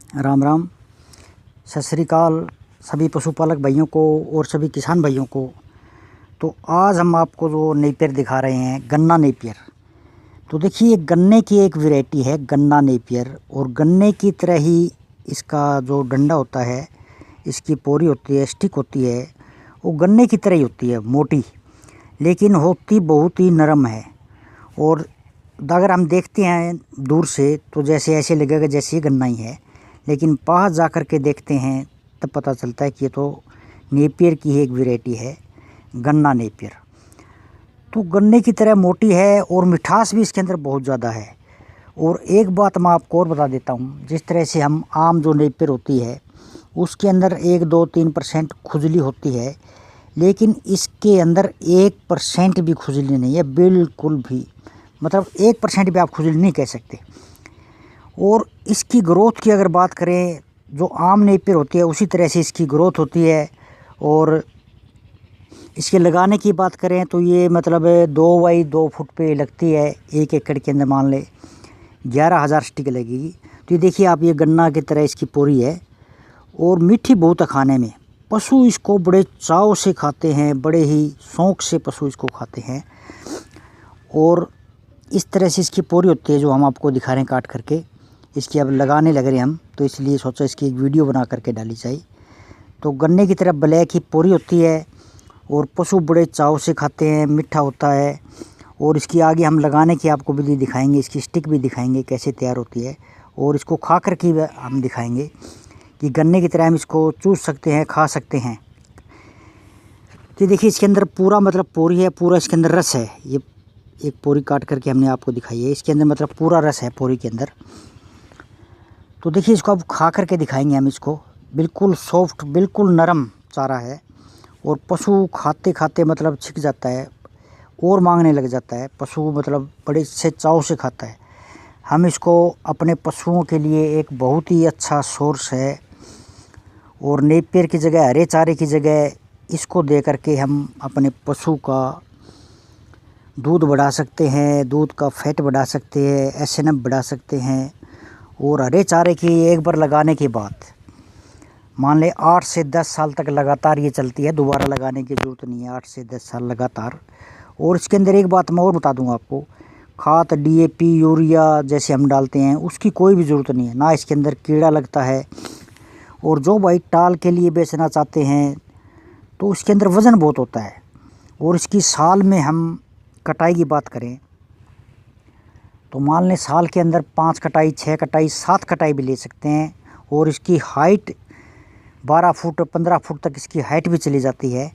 राम राम। सत श्री अकाल सभी पशुपालक भाइयों को और सभी किसान भाइयों को। तो आज हम आपको जो नेपियर दिखा रहे हैं, गन्ना नेपियर। तो देखिए, गन्ने की एक वैरायटी है गन्ना नेपियर, और गन्ने की तरह ही इसका जो डंडा होता है, इसकी पोरी होती है, स्टिक होती है, वो गन्ने की तरह ही होती है, मोटी, लेकिन होती बहुत ही नरम है। और अगर हम देखते हैं दूर से तो जैसे ऐसे लगेगा जैसे ये गन्ना ही है, लेकिन पास जा कर के देखते हैं तब पता चलता है कि ये तो नेपियर की ही एक वैरायटी है, गन्ना नेपियर। तो गन्ने की तरह मोटी है और मिठास भी इसके अंदर बहुत ज़्यादा है। और एक बात मैं आपको और बता देता हूँ, जिस तरह से हम आम जो नेपियर होती है उसके अंदर 1-2-3% खुजली होती है, लेकिन इसके अंदर 1% भी खुजली नहीं है, बिल्कुल भी। मतलब 1% भी आप खुजली नहीं कह सकते। और इसकी ग्रोथ की अगर बात करें, जो आम नेपियर होती है उसी तरह से इसकी ग्रोथ होती है। और इसके लगाने की बात करें तो ये मतलब 2 x 2 फुट पे लगती है। 1 एकड़ के अंदर मान ले 11,000 स्टिक लगेगी। तो ये देखिए आप, ये गन्ना की तरह इसकी पोरी है और मीठी बहुत है खाने में। पशु इसको बड़े चाव से खाते हैं, बड़े ही शौक़ से पशु इसको खाते हैं। और इस तरह से इसकी पोरी होती है जो हम आपको दिखा रहे हैं काट करके। इसकी अब लगाने लग रहे हैं हम, तो इसलिए सोचा इसकी एक वीडियो बना करके डाली जाए। तो गन्ने की तरह ब्लैक ही पोरी होती है और पशु बड़े चाव से खाते हैं, मीठा होता है। और इसकी आगे हम लगाने की आपको विधि दिखाएंगे, इसकी स्टिक भी दिखाएंगे कैसे तैयार होती है, और इसको खा कर के हम दिखाएंगे कि गन्ने की तरह हम इसको चूस सकते हैं, खा सकते हैं। तो देखिए, इसके अंदर पूरा मतलब पोरी है, पूरा इसके अंदर रस है। ये एक पोरी काट करके हमने आपको दिखाई है, इसके अंदर मतलब पूरा रस है पोरी के अंदर। तो देखिए, इसको अब खा करके दिखाएंगे हम इसको। बिल्कुल सॉफ्ट, बिल्कुल नरम चारा है, और पशु खाते खाते मतलब छिक जाता है और मांगने लग जाता है। पशु मतलब बड़े से चाव से खाता है। हम इसको अपने पशुओं के लिए एक बहुत ही अच्छा सोर्स है। और नेपियर की जगह, हरे चारे की जगह इसको दे करके हम अपने पशु का दूध बढ़ा सकते हैं, दूध का फैट बढ़ा सकते हैं, एसएनएफ बढ़ा सकते हैं। और हरे चारे की एक बार लगाने के बाद मान ले 8 से 10 साल तक लगातार ये चलती है, दोबारा लगाने की ज़रूरत नहीं है, 8 से 10 साल लगातार। और इसके अंदर एक बात मैं और बता दूं आपको, खाद डीएपी यूरिया जैसे हम डालते हैं उसकी कोई भी ज़रूरत नहीं है, ना इसके अंदर कीड़ा लगता है। और जो भाई टाल के लिए बेचना चाहते हैं तो इसके अंदर वज़न बहुत होता है। और इसकी साल में हम कटाई की बात करें तो मान लें साल के अंदर 5 कटाई, 6 कटाई, 7 कटाई भी ले सकते हैं। और इसकी हाइट 12 फुट 15 फुट तक इसकी हाइट भी चली जाती है।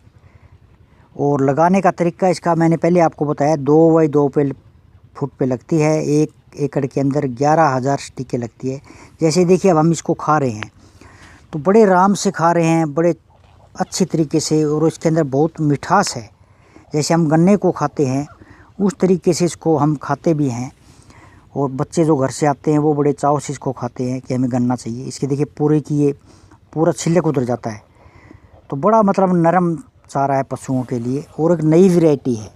और लगाने का तरीका इसका मैंने पहले आपको बताया, 2 x 2 फुट पे लगती है। 1 एकड़ के अंदर 11,000 स्टिकें लगती है। जैसे देखिए, अब हम इसको खा रहे हैं तो बड़े आराम से खा रहे हैं, बड़े अच्छी तरीके से। और इसके अंदर बहुत मिठास है, जैसे हम गन्ने को खाते हैं उस तरीके से इसको हम खाते भी हैं। और बच्चे जो घर से आते हैं वो बड़े चाव से इसको खाते हैं कि हमें गन्ना चाहिए। इसके देखिए पूरे की ये पूरा छिलक उतर जाता है। तो बड़ा मतलब नरम चारा है पशुओं के लिए, और एक नई वैरायटी है।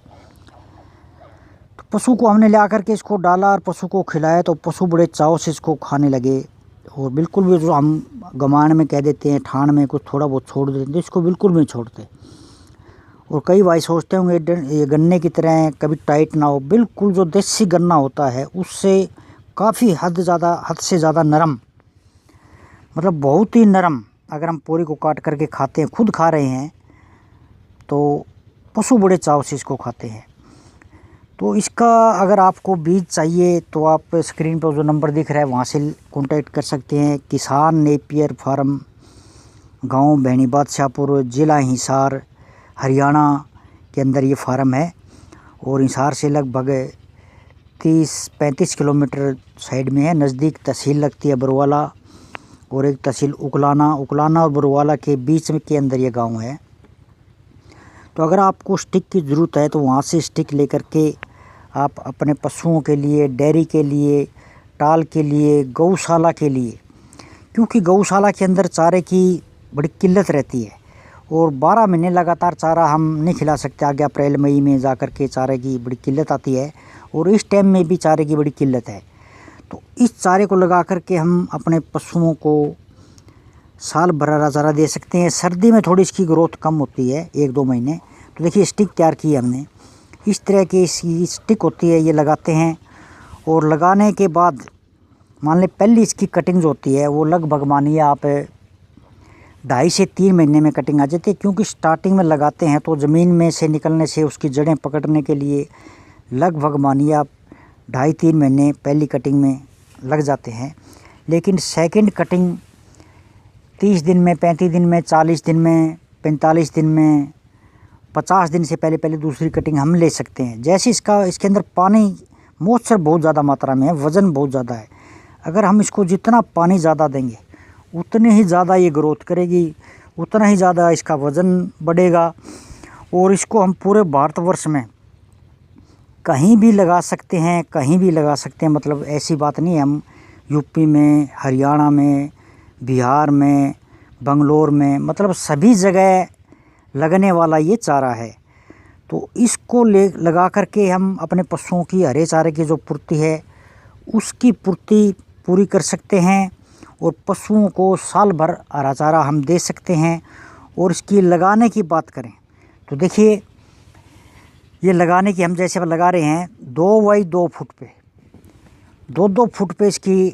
तो पशु को हमने ला करके इसको डाला और पशु को खिलाया, तो पशु बड़े चाव से इसको खाने लगे। और बिल्कुल भी जो हम गमान में कह देते हैं, ठाण में कुछ थोड़ा बहुत छोड़ देते हैं, इसको बिल्कुल भी नहीं छोड़ते। और कई भाई सोचते होंगे ये गन्ने की तरह कभी टाइट ना हो, बिल्कुल जो देसी गन्ना होता है उससे काफ़ी हद से ज़्यादा नरम, मतलब बहुत ही नरम। अगर हम पोरी को काट करके खाते हैं, खुद खा रहे हैं, तो पशु बड़े चाव से इसको खाते हैं। तो इसका अगर आपको बीज चाहिए तो आप स्क्रीन पर जो नंबर दिख रहा है वहाँ से कॉन्टैक्ट कर सकते हैं। किसान नेपियर फार्म, गांव भैनी बादशाहपुर, ज़िला हिसार, हरियाणा के अंदर ये फार्म है। और हिसार से लगभग 30-35 किलोमीटर साइड में है। नज़दीक तहसील लगती है बरवाला, और एक तहसील उकलाना और बरवाला के बीच में के अंदर ये गांव है। तो अगर आपको स्टिक की ज़रूरत है तो वहाँ से स्टिक लेकर के आप अपने पशुओं के लिए, डेयरी के लिए, टाल के लिए, गौशाला के लिए, क्योंकि गौशाला के अंदर चारे की बड़ी किल्लत रहती है। और 12 महीने लगातार चारा हम नहीं खिला सकते। आगे अप्रैल मई में जा कर के चारे की बड़ी किल्लत आती है, और इस टाइम में भी चारे की बड़ी किल्लत है। तो इस चारे को लगा करके हम अपने पशुओं को साल भर हरा चारा दे सकते हैं। सर्दी में थोड़ी इसकी ग्रोथ कम होती है, 1-2 महीने। तो देखिए स्टिक तैयार की है हमने, इस तरह की इसकी स्टिक होती है, ये लगाते हैं। और लगाने के बाद मान लें पहली इसकी कटिंग जो होती है वो लगभग मानिए आप 2.5 से 3 महीने में कटिंग आ जाती है, क्योंकि स्टार्टिंग में लगाते हैं तो ज़मीन में से निकलने से उसकी जड़ें पकड़ने के लिए लगभग मानिए आप 2.5-3 महीने पहली कटिंग में लग जाते हैं। लेकिन सेकंड कटिंग 30 दिन में, 35 दिन में, 40 दिन में, 45 दिन में, 50 दिन से पहले दूसरी कटिंग हम ले सकते हैं। जैसे इसके अंदर पानी मॉइस्चर बहुत ज़्यादा मात्रा में है, वज़न बहुत ज़्यादा है। अगर हम इसको जितना पानी ज़्यादा देंगे उतनी ही ज़्यादा ये ग्रोथ करेगी, उतना ही ज़्यादा इसका वज़न बढ़ेगा। और इसको हम पूरे भारतवर्ष में कहीं भी लगा सकते हैं, कहीं भी लगा सकते हैं। मतलब ऐसी बात नहीं है, हम यूपी में, हरियाणा में, बिहार में, बंगलोर में, मतलब सभी जगह लगने वाला ये चारा है। तो इसको लगा करके हम अपने पशुओं की हरे चारे की जो पूर्ति है उसकी पूर्ति पूरी कर सकते हैं और पशुओं को साल भर हरा चारा हम दे सकते हैं। और इसकी लगाने की बात करें तो देखिए ये लगाने की हम जैसे लगा रहे हैं 2 बाई 2 फुट पे, 2-2 फुट पे इसकी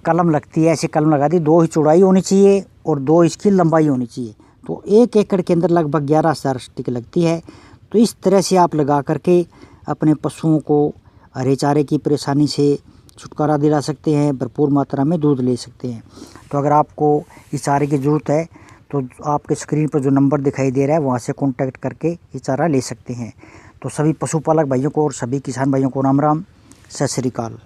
कलम लगती है। ऐसी कलम लगा दी, 2 ही चौड़ाई होनी चाहिए और 2 इसकी लंबाई होनी चाहिए। तो 1 एकड़ के अंदर लगभग 11,000 स्टिक लगती है। तो इस तरह से आप लगा करके अपने पशुओं को हरे चारे की परेशानी से छुटकारा दिला सकते हैं, भरपूर मात्रा में दूध ले सकते हैं। तो अगर आपको इस चारे की ज़रूरत है तो आपके स्क्रीन पर जो नंबर दिखाई दे रहा है वहाँ से कॉन्टैक्ट करके ये चारा ले सकते हैं। तो सभी पशुपालक भाइयों को और सभी किसान भाइयों को राम राम, सत श्री अकाल।